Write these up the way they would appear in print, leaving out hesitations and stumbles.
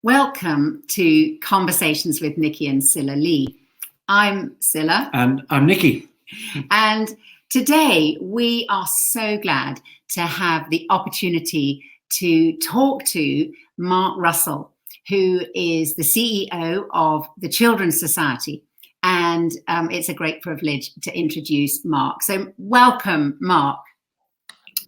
Welcome to Conversations with Nikki and Cilla Lee. I'm Cilla. And I'm Nikki. And today we are so glad to have the opportunity to talk to Mark Russell, who is the CEO of the Children's Society. And it's a great privilege to introduce Mark. So welcome, Mark.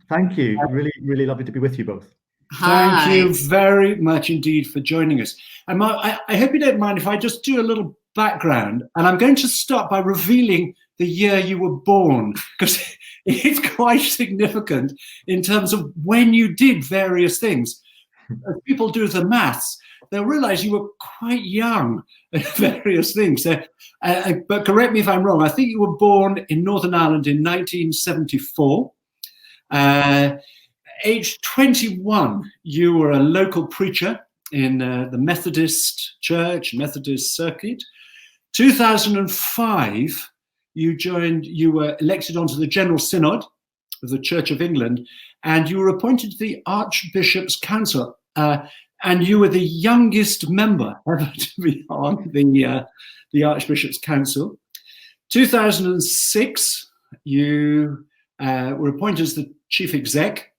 Thank you. Really lovely to be with you both. Hi. Thank you very much indeed for joining us. And Mark, I hope you don't mind if I just do a little background, and I'm going to start by revealing the year you were born, because it's quite significant in terms of when you did various things. As people do the maths, they'll realize you were quite young at various things. But correct me if I'm wrong, I think you were born in Northern Ireland in 1974. Age 21, you were a local preacher in the Methodist Church, Methodist Circuit. 2005, you were elected onto the General Synod of the Church of England, and you were appointed to the Archbishop's Council, and you were the youngest member ever to be on the Archbishop's Council. 2006, you were appointed as the Chief Exec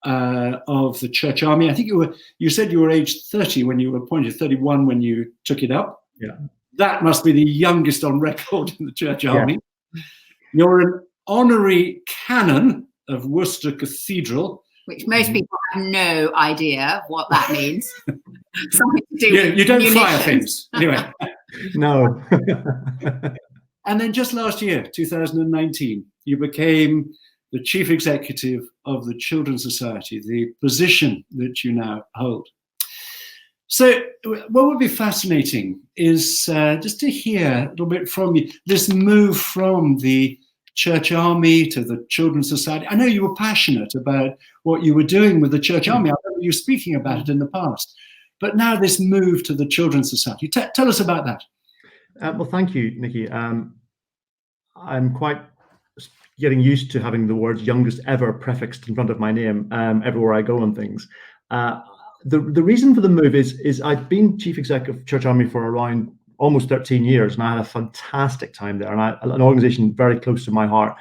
of the Church Army. I think you said you were age 30 when you were appointed, 31 when you took it up. Yeah. That must be the youngest on record in the Church Army. You're an honorary canon of Worcester Cathedral. Which most people have no idea what that means. Something to do with You don't munitions. fire things. Anyway. No. And then just last year, 2019, you became the Chief Executive of the Children's Society, the position that you now hold. So what would be fascinating is just to hear a little bit from you, this move from the Church Army to the Children's Society. I know you were passionate about what you were doing with the Church Army. I remember you speaking about it in the past. But now this move to the Children's Society. Tell us about that. Well, thank you, Nikki. I'm quite getting used to having the words youngest ever prefixed in front of my name everywhere I go and things. The reason for the move is I've been Chief Exec of Church Army for around almost 13 years, and I had a fantastic time there. And an organization very close to my heart,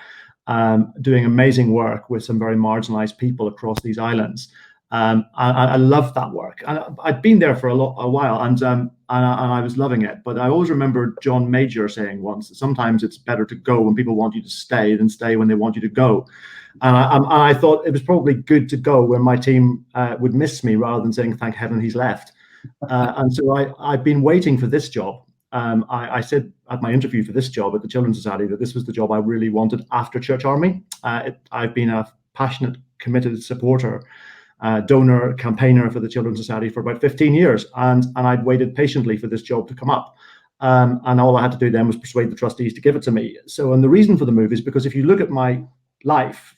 doing amazing work with some very marginalized people across these islands. I love that work. I'd been there for a while, and I was loving it. But I always remember John Major saying once that sometimes it's better to go when people want you to stay than stay when they want you to go. And I thought it was probably good to go when my team would miss me rather than saying, thank heaven he's left. And so I've been waiting for this job. I said at my interview for this job at the Children's Society that this was the job I really wanted after Church Army. I've been a passionate, committed supporter, donor, campaigner for the Children's Society for about 15 years. And I'd waited patiently for this job to come up. And all I had to do then was persuade the trustees to give it to me. And the reason for the move is because if you look at my life,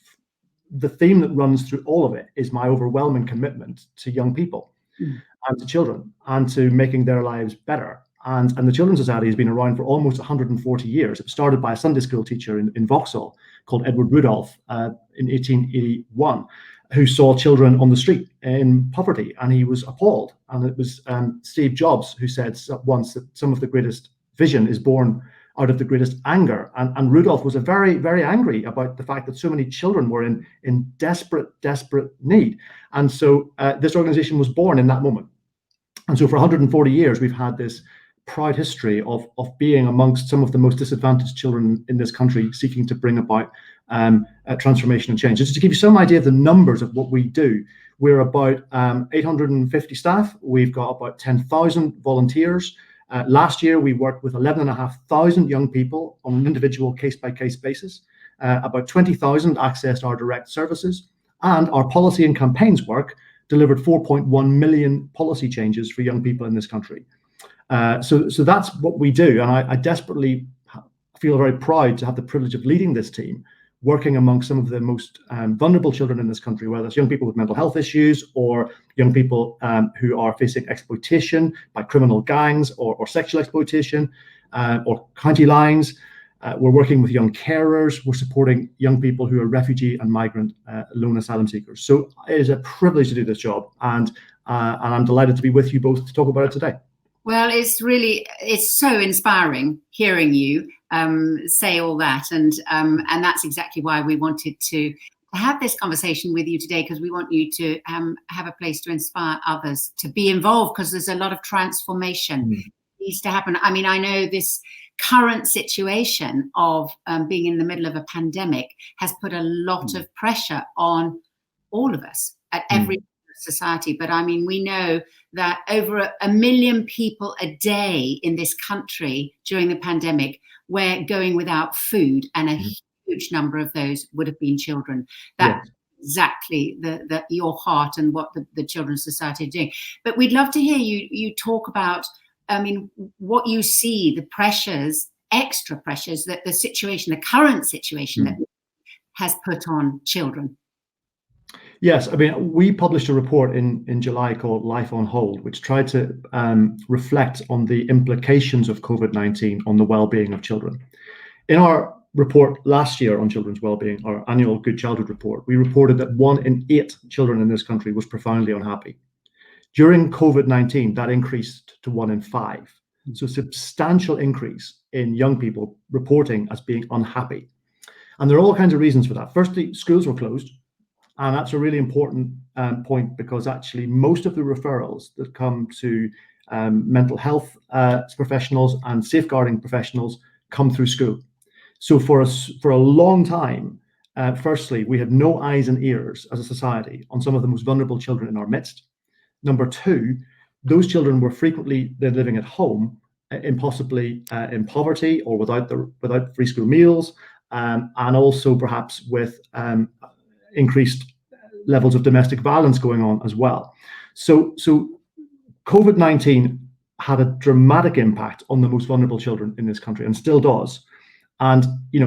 the theme that runs through all of it is my overwhelming commitment to young people and to children and to making their lives better. And the Children's Society has been around for almost 140 years. It was started by a Sunday school teacher in Vauxhall called Edward Rudolph in 1881, who saw children on the street in poverty, and he was appalled. And it was Steve Jobs who said once that some of the greatest vision is born out of the greatest anger. And Rudolph was very, very angry about the fact that so many children were in desperate need. And so this organization was born in that moment. And so for 140 years, we've had this proud history of being amongst some of the most disadvantaged children in this country, seeking to bring about transformation and change. Just to give you some idea of the numbers of what we do, we're about 850 staff. We've got about 10,000 volunteers. Last year, we worked with 11,500 young people on an individual case-by-case basis. About 20,000 accessed our direct services, and our policy and campaigns work delivered 4.1 million policy changes for young people in this country. So that's what we do, and I desperately feel very proud to have the privilege of leading this team, working among some of the most vulnerable children in this country, whether it's young people with mental health issues or young people who are facing exploitation by criminal gangs or sexual exploitation or county lines. We're working with young carers. We're supporting young people who are refugee and migrant lone asylum seekers. So it is a privilege to do this job, and And I'm delighted to be with you both to talk about it today. Well, it's so inspiring hearing you say all that, and that's exactly why we wanted to have this conversation with you today, because we want you to have a place to inspire others to be involved, because there's a lot of transformation needs to happen. I mean, I know this current situation of being in the middle of a pandemic has put a lot of pressure on all of us at every society. But I mean, we know that over a million people a day in this country during the pandemic were going without food, and a huge number of those would have been children. That's exactly your heart and what the Children's Society are doing. But we'd love to hear you talk about, I mean, what you see, the pressures, extra pressures that the current situation that has put on children. Yes, I mean, we published a report in July called Life on Hold, which tried to reflect on the implications of COVID-19 on the well-being of children. In our report last year on children's well-being, our annual Good Childhood report, we reported that 1 in 8 children in this country was profoundly unhappy. During COVID-19, that increased to 1 in 5. So substantial increase in young people reporting as being unhappy. And there are all kinds of reasons for that. Firstly, schools were closed. And that's a really important point, because actually most of the referrals that come to mental health professionals and safeguarding professionals come through school. So for a long time, firstly, we had no eyes and ears as a society on some of the most vulnerable children in our midst. Number two, those children were frequently living at home, possibly in poverty or without free school meals, and also perhaps with increased levels of domestic violence going on as well. So COVID-19 had a dramatic impact on the most vulnerable children in this country, and still does. And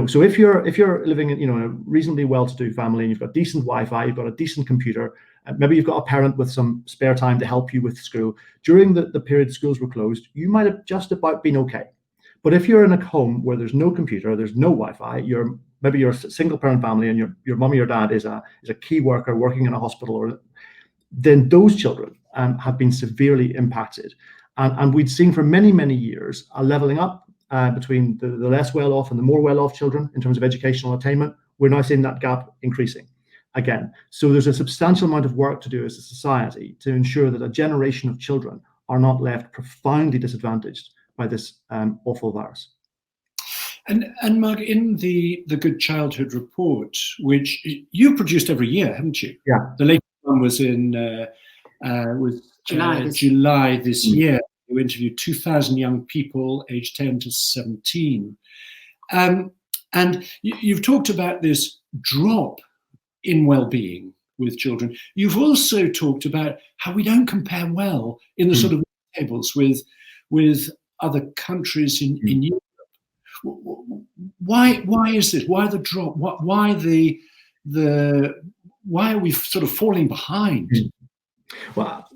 so if you're living in a reasonably well-to-do family, and you've got decent Wi-Fi, you've got a decent computer, maybe you've got a parent with some spare time to help you with school during the period schools were closed, you might have just about been okay. But if you're in a home where there's no computer, there's no Wi-Fi, maybe you're a single parent family and your mum or your dad is a key worker working in a hospital, then those children have been severely impacted. And we'd seen for many, many years a leveling up between the less well-off and the more well-off children in terms of educational attainment. We're now seeing that gap increasing again. So there's a substantial amount of work to do as a society to ensure that a generation of children are not left profoundly disadvantaged by this awful virus. And Mark, in the Good Childhood report, which you produced every year, haven't you? Yeah. The latest one was in July this year. You interviewed 2,000 young people aged 10 to 17. And you've talked about this drop in well-being with children. You've also talked about how we don't compare well in the sort of tables with other countries in Europe. Why is this? Why the drop? Why are we sort of falling behind? Well,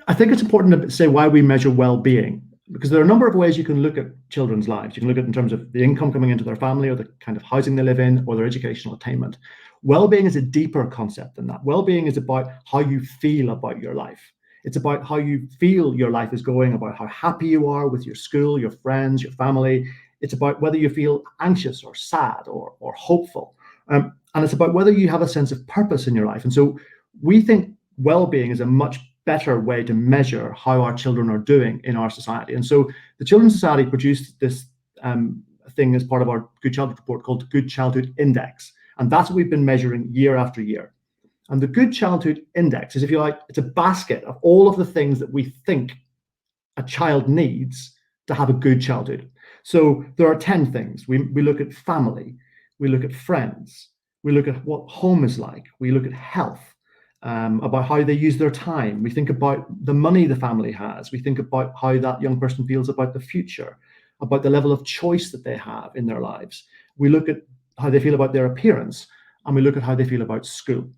I think it's important to say why we measure well-being, because there are a number of ways you can look at children's lives. You can look at it in terms of the income coming into their family, or the kind of housing they live in, or their educational attainment. Well-being is a deeper concept than that. Well-being is about how you feel about your life. It's about how you feel your life is going, about how happy you are with your school, your friends, your family. It's about whether you feel anxious or sad or hopeful. And it's about whether you have a sense of purpose in your life. And so we think well-being is a much better way to measure how our children are doing in our society. And so the Children's Society produced this thing as part of our Good Childhood report called the Good Childhood Index. And that's what we've been measuring year after year. And the Good Childhood Index is, if you like, it's a basket of all of the things that we think a child needs to have a good childhood. So there are 10 things. We look at family, we look at friends, we look at what home is like, we look at health, about how they use their time. We think about the money the family has. We think about how that young person feels about the future, about the level of choice that they have in their lives. We look at how they feel about their appearance, and we look at how they feel about school.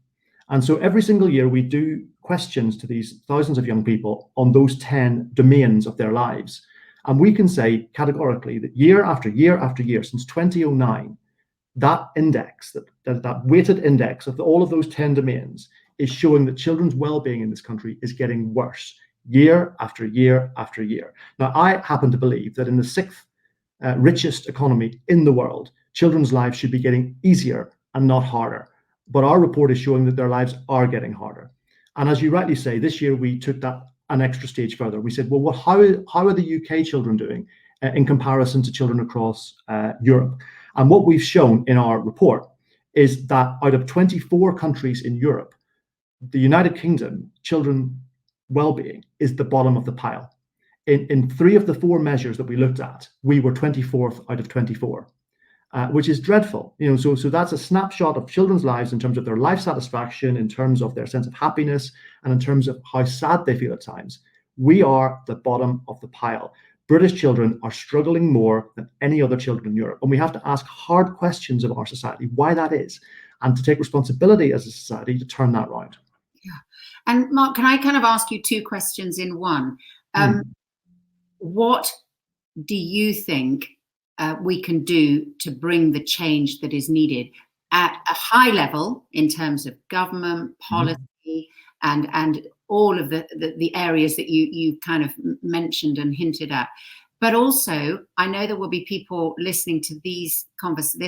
And so every single year we do questions to these thousands of young people on those 10 domains of their lives. And we can say categorically that year after year after year, since 2009, that index, that weighted index of all of those 10 domains is showing that children's well-being in this country is getting worse year after year after year. Now, I happen to believe that in the sixth richest economy in the world, children's lives should be getting easier and not harder. But our report is showing that their lives are getting harder. And as you rightly say, this year we took that an extra stage further. We said, well, how are the UK children doing in comparison to children across Europe? And what we've shown in our report is that out of 24 countries in Europe, the United Kingdom, children well-being is the bottom of the pile. In 3 of the 4 measures that we looked at, we were 24th out of 24, which is dreadful. So that's a snapshot of children's lives in terms of their life satisfaction, in terms of their sense of happiness, and in terms of how sad they feel at times. We are the bottom of the pile. British children are struggling more than any other children in Europe. And we have to ask hard questions of our society, why that is, and to take responsibility as a society to turn that around. Yeah. And Mark, can I kind of ask you 2 questions in one? What do you think we can do to bring the change that is needed at a high level in terms of government, policy, and all of the areas that you kind of mentioned and hinted at? But also, I know there will be people listening to this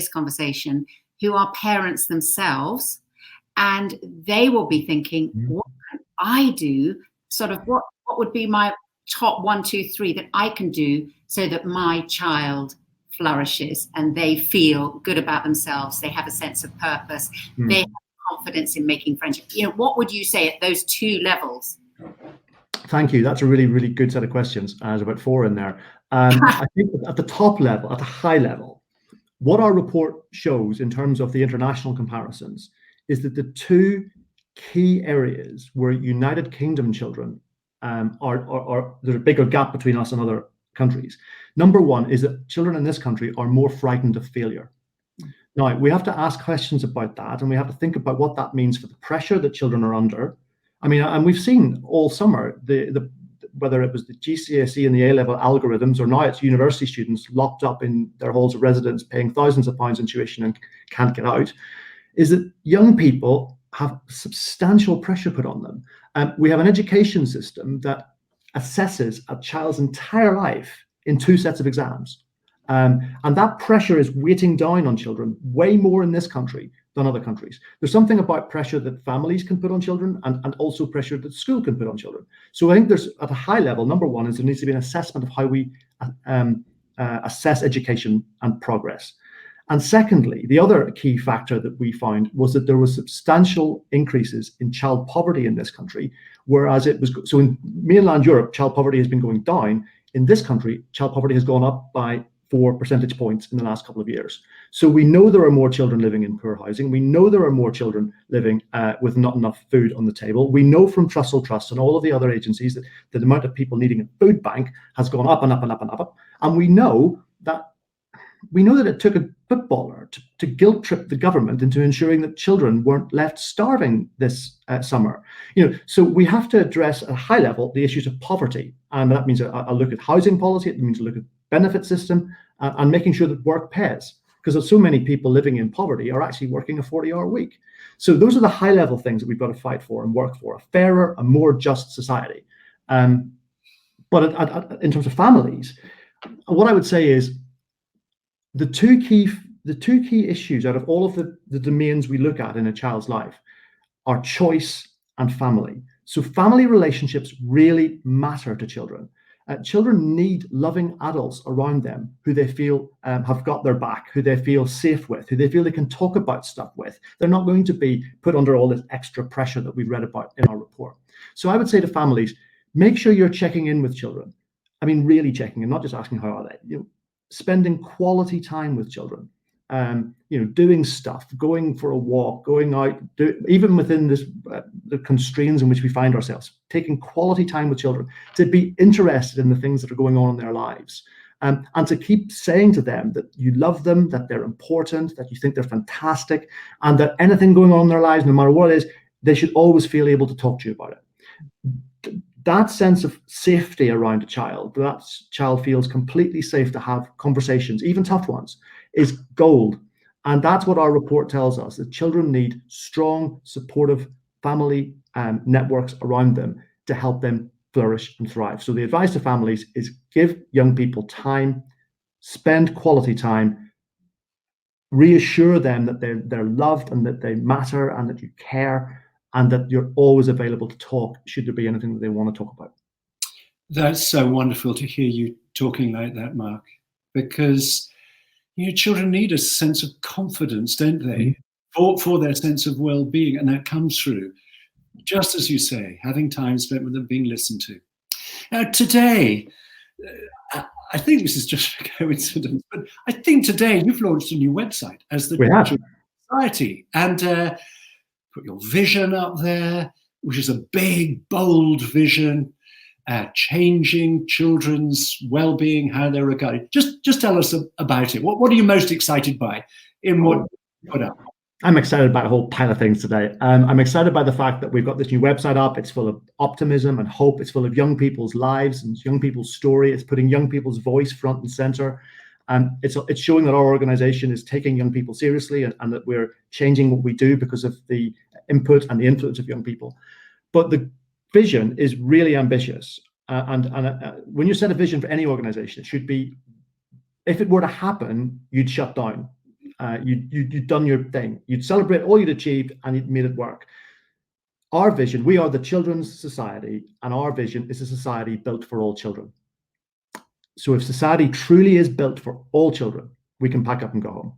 conversation who are parents themselves, and they will be thinking, what can I do? Sort of what would be my top 1, 2, 3 that I can do so that my child flourishes and they feel good about themselves, they have a sense of purpose, they have confidence in making friendships. What would you say at those 2 levels? Thank you. That's a really, really good set of questions. There's about 4 in there. I think at the top level, at the high level, what our report shows in terms of the international comparisons is that the 2 key areas where United Kingdom children there's a bigger gap between us and other countries. Number 1 is that children in this country are more frightened of failure. Now, we have to ask questions about that, and we have to think about what that means for the pressure that children are under. I mean, and we've seen all summer, whether it was the GCSE and the A-level algorithms, or now it's university students locked up in their halls of residence, paying thousands of pounds in tuition and can't get out, is that young people have substantial pressure put on them. We have an education system that assesses a child's entire life in 2 sets of exams. And that pressure is weighting down on children way more in this country than other countries. There's something about pressure that families can put on children, and also pressure that school can put on children. So I think there's, at a high level, number 1 is there needs to be an assessment of how we assess education and progress. And secondly, the other key factor that we found was that there was substantial increases in child poverty in this country, whereas so in mainland Europe, child poverty has been going down. In this country, child poverty has gone up by 4 percentage points in the last couple of years. So we know there are more children living in poor housing. We know there are more children living with not enough food on the table. We know from Trussell Trust and all of the other agencies that the amount of people needing a food bank has gone up and up and up and up. And we know that it took a footballer to guilt trip the government into ensuring that children weren't left starving this summer. So we have to address at a high level the issues of poverty, and that means a look at housing policy. It means a look at benefit system and making sure that work pays, because there's so many people living in poverty are actually working a 40-hour week. So those are the high level things that we've got to fight for and work for: a fairer, a more just society. But in terms of families, what I would say is the two key issues out of all of the domains we look at in a child's life are choice and family. So family relationships really matter to children. Children need loving adults around them who they feel have got their back, who they feel safe with, who they feel they can talk about stuff with. They're not going to be put under all this extra pressure that we've read about in our report. So I would say to families, make sure you're checking in with children. I mean, really checking in, not just asking how are they. Spending quality time with children, doing stuff, going for a walk, going out, even within the constraints in which we find ourselves, taking quality time with children, to be interested in the things that are going on in their lives, and to keep saying to them that you love them, that they're important, that you think they're fantastic, and that anything going on in their lives, no matter what it is, they should always feel able to talk to you about it. That sense of safety around a child, that child feels completely safe to have conversations, even tough ones, is gold. And that's what our report tells us, that children need strong, supportive family networks around them to help them flourish and thrive. So the advice to families is give young people time, spend quality time, reassure them that they're loved and that they matter and that you care and that you're always available to talk should there be anything that they want to talk about. That's so wonderful to hear you talking like that, Mark, because children need a sense of confidence, don't they, for their sense of well-being, and that comes through, just as you say, having time spent with them, being listened to. Now, today, I think this is just a coincidence, but I think today you've launched a new website as the Children's Society, and put your vision up there, which is a big, bold vision, changing children's well-being, how they're regarded. Just tell us about it. What are you most excited by in what you put up? I'm excited about a whole pile of things today. I'm excited by the fact that we've got this new website up. It's full of optimism and hope. It's full of young people's lives and young people's story. It's putting young people's voice front and center. And it's showing that our organization is taking young people seriously and that we're changing what we do because of the input and the influence of young people. But the vision is really ambitious. And when you set a vision for any organization, it should be, if it were to happen, you'd shut down. You'd done your thing. You'd celebrate all you'd achieved and you'd made it work. Our vision, we are the Children's Society, and our vision is a society built for all children. So if society truly is built for all children, we can pack up and go home.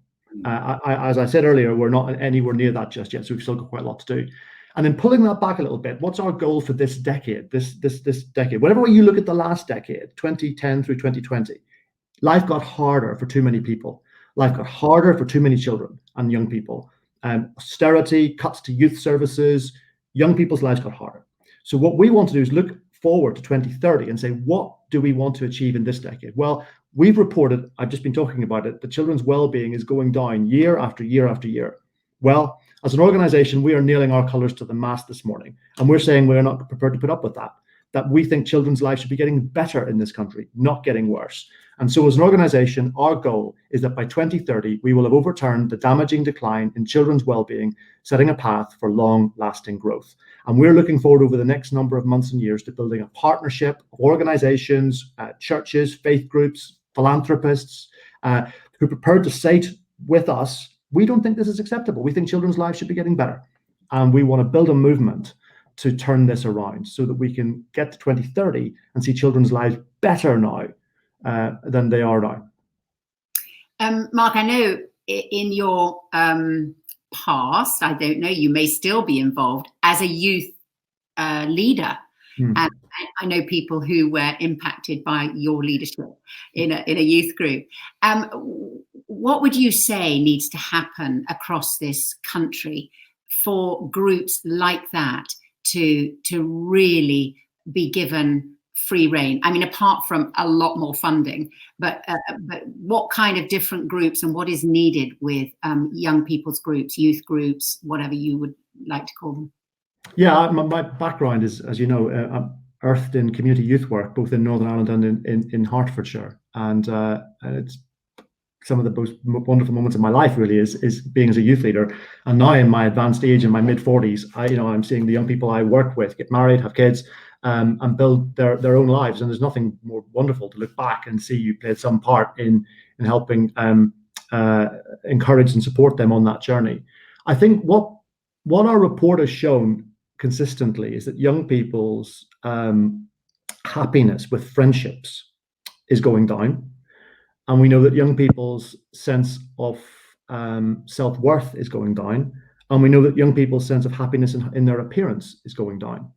As I said earlier, we're not anywhere near that just yet, so we've still got quite a lot to do. And then pulling that back a little bit, what's our goal for this decade, this decade? Whatever way you look at the last decade, 2010 through 2020, life got harder for too many people. Life got harder for too many children and young people. Austerity, cuts to youth services, young people's lives got harder. So what we want to do is look forward to 2030 and say, what do we want to achieve in this decade? Well, we've reported, I've just been talking about it, that children's well-being is going down year after year after year. Well, as an organization, we are nailing our colors to the mast this morning. And we're saying we're not prepared to put up with that we think children's lives should be getting better in this country, not getting worse. And so as an organization, our goal is that by 2030, we will have overturned the damaging decline in children's well-being, setting a path for long-lasting growth. And we're looking forward over the next number of months and years to building a partnership of organizations, churches, faith groups, philanthropists, who are prepared to say with us, we don't think this is acceptable. We think children's lives should be getting better. And we want to build a movement to turn this around so that we can get to 2030 and see children's lives better now than they are now. Mark, I know in your past, I don't know, you may still be involved as a youth leader. And I know people who were impacted by your leadership in a youth group. What would you say needs to happen across this country for groups like that to really be given free rein? I mean, apart from a lot more funding, but what kind of different groups and what is needed with young people's groups, youth groups, whatever you would like to call them? Yeah, my background is, as you know, I'm earthed in community youth work, both in Northern Ireland and in Hertfordshire. And it's some of the most wonderful moments of my life really is being as a youth leader. And now in my advanced age, in my mid-40s, I'm seeing the young people I work with get married, have kids, and build their own lives. And there's nothing more wonderful to look back and see you played some part in helping encourage and support them on that journey. I think what our report has shown consistently is that young people's happiness with friendships is going down. And we know that young people's sense of self-worth is going down. And we know that young people's sense of happiness in their appearance is going down.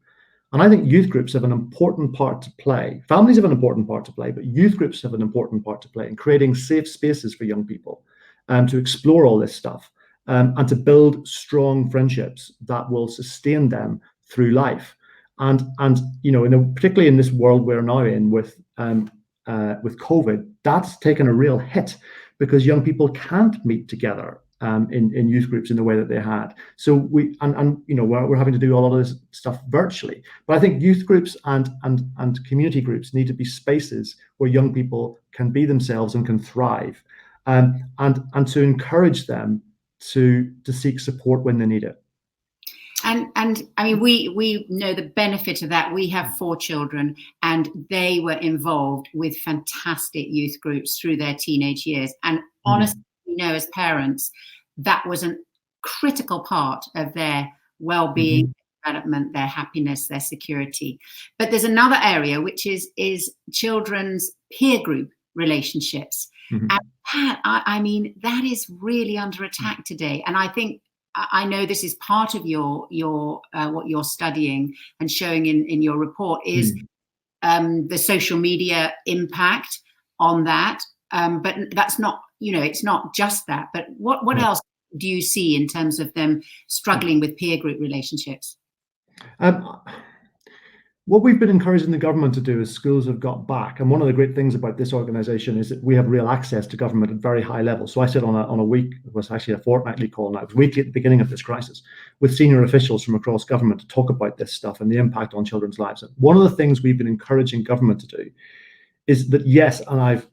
And I think youth groups have an important part to play. Families have an important part to play, but youth groups have an important part to play in creating safe spaces for young people to explore all this stuff and to build strong friendships that will sustain them through life. And particularly in this world we're now in with COVID, that's taken a real hit because young people can't meet together in youth groups in the way that they had. So we're having to do a lot of this stuff virtually. But I think youth groups and community groups need to be spaces where young people can be themselves and can thrive, and to encourage them to seek support when they need it. And I mean, we know the benefit of that. We have 4 children, and they were involved with fantastic youth groups through their teenage years. And honestly, you know, as parents, that was a critical part of their well-being, development, their happiness, their security. But there's another area, which is children's peer group relationships. And Pat, I mean, that is really under attack today. And I think, I know this is part of your what you're studying and showing in your report is the social media impact on that. But that's not, you know, it's not just that. But what else do you see in terms of them struggling with peer group relationships? What we've been encouraging the government to do is schools have got back. And one of the great things about this organization is that we have real access to government at very high levels. So I sit on a week, it was actually a fortnightly call now, it was weekly at the beginning of this crisis, with senior officials from across government to talk about this stuff and the impact on children's lives. And one of the things we've been encouraging government to do is that, yes, and I've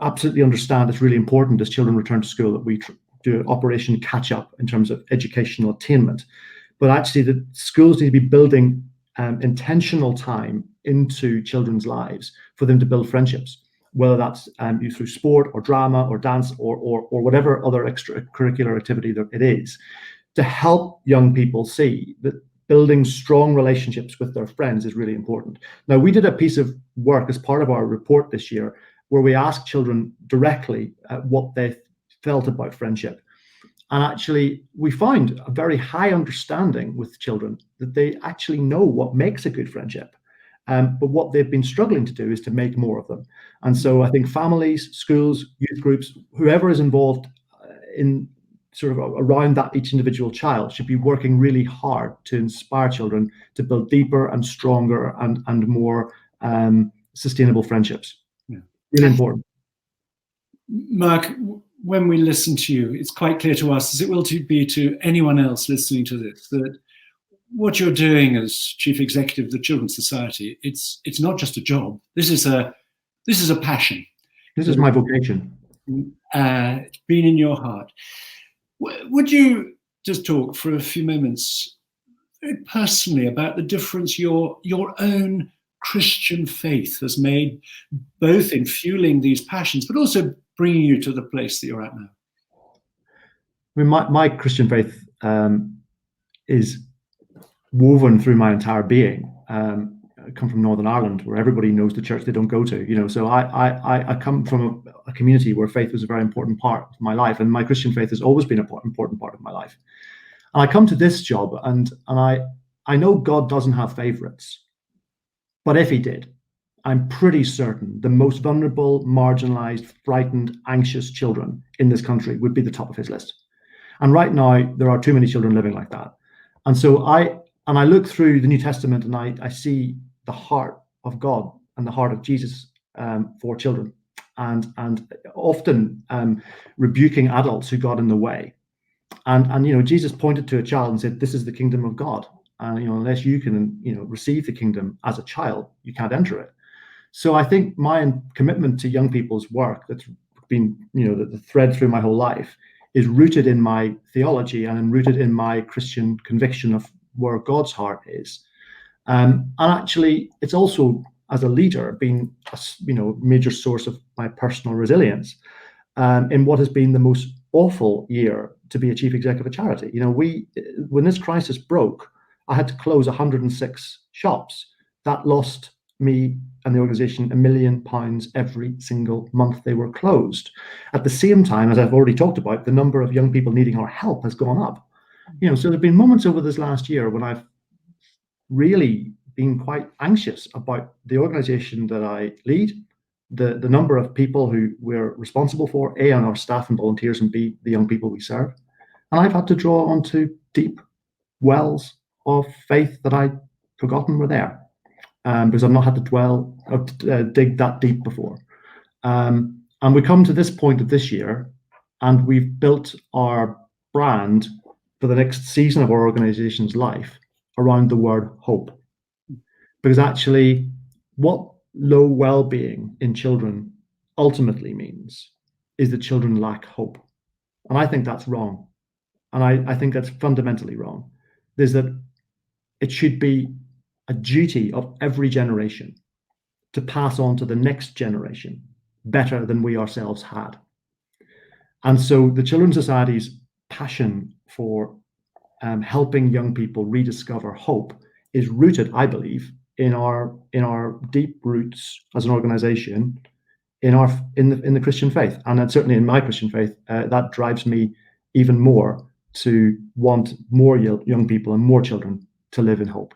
absolutely understand it's really important as children return to school that we do Operation Catch Up in terms of educational attainment. But actually the schools need to be building intentional time into children's lives for them to build friendships, whether that's through sport or drama or dance or whatever other extracurricular activity that it is, to help young people see that building strong relationships with their friends is really important. Now, we did a piece of work as part of our report this year where we asked children directly what they felt about friendship. And actually, we found a very high understanding with children that they actually know what makes a good friendship. But what they've been struggling to do is to make more of them. And so I think families, schools, youth groups, whoever is involved in sort of around that each individual child should be working really hard to inspire children to build deeper and stronger and more sustainable friendships. Yeah. Really important. Mark, when we listen to you, it's quite clear to us, as it will be to anyone else listening to this, that what you're doing as Chief Executive of the Children's Society, it's not just a job. This is a passion. This is my vocation. It's been in your heart. Would you just talk for a few moments, very personally, about the difference your own Christian faith has made, both in fueling these passions, but also bringing you to the place that you're at now? I mean, my Christian faith is woven through my entire being. I come from Northern Ireland, where everybody knows the church they don't go to. You know, so I come from a community where faith was a very important part of my life, and my Christian faith has always been an important part of my life. And I come to this job, and I know God doesn't have favorites, but if He did, I'm pretty certain the most vulnerable, marginalized, frightened, anxious children in this country would be the top of His list. And right now, there are too many children living like that. And so I look through the New Testament and I see the heart of God and the heart of Jesus for children, and often rebuking adults who got in the way. And you know, Jesus pointed to a child and said, "This is the kingdom of God. You know, unless you can, you know, receive the kingdom as a child, you can't enter it." So I think my commitment to young people's work, that's been, you know, the thread through my whole life, is rooted in my theology and rooted in my Christian conviction of where God's heart is. And actually, it's also, as a leader, been a, you know, major source of my personal resilience in what has been the most awful year to be a chief executive of a charity. You know, when this crisis broke, I had to close 106 shops. That lost me and the organization £1 million every single month they were closed. At the same time, as I've already talked about, the number of young people needing our help has gone up. You know, so there have been moments over this last year when I've really been quite anxious about the organization that I lead, the number of people who we're responsible for, A, on our staff and volunteers, and B, the young people we serve. And I've had to draw onto deep wells of faith that I'd forgotten were there. Because I've not had to dig that deep before. And we come to this point of this year, and we've built our brand for the next season of our organization's life around the word hope. Because actually, what low well-being in children ultimately means is that children lack hope. And I think that's wrong. And I think that's fundamentally wrong. There's that it should be a duty of every generation to pass on to the next generation better than we ourselves had. And so the Children's Society's passion for helping young people rediscover hope is rooted, I believe, in our deep roots as an organization in the Christian faith. And then certainly in my Christian faith, that drives me even more to want more young people and more children to live in hope.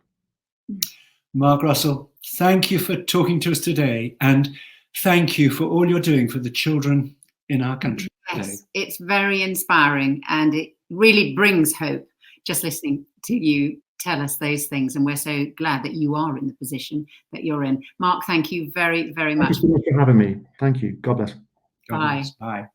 Mark Russell, thank you for talking to us today, and thank you for all you're doing for the children in our country today. Yes, it's very inspiring, and it really brings hope just listening to you tell us those things, and we're so glad that you are in the position that you're in. Mark, thank you very, very much. Thank you so much for having me. Thank you. God bless. God bless. Bye.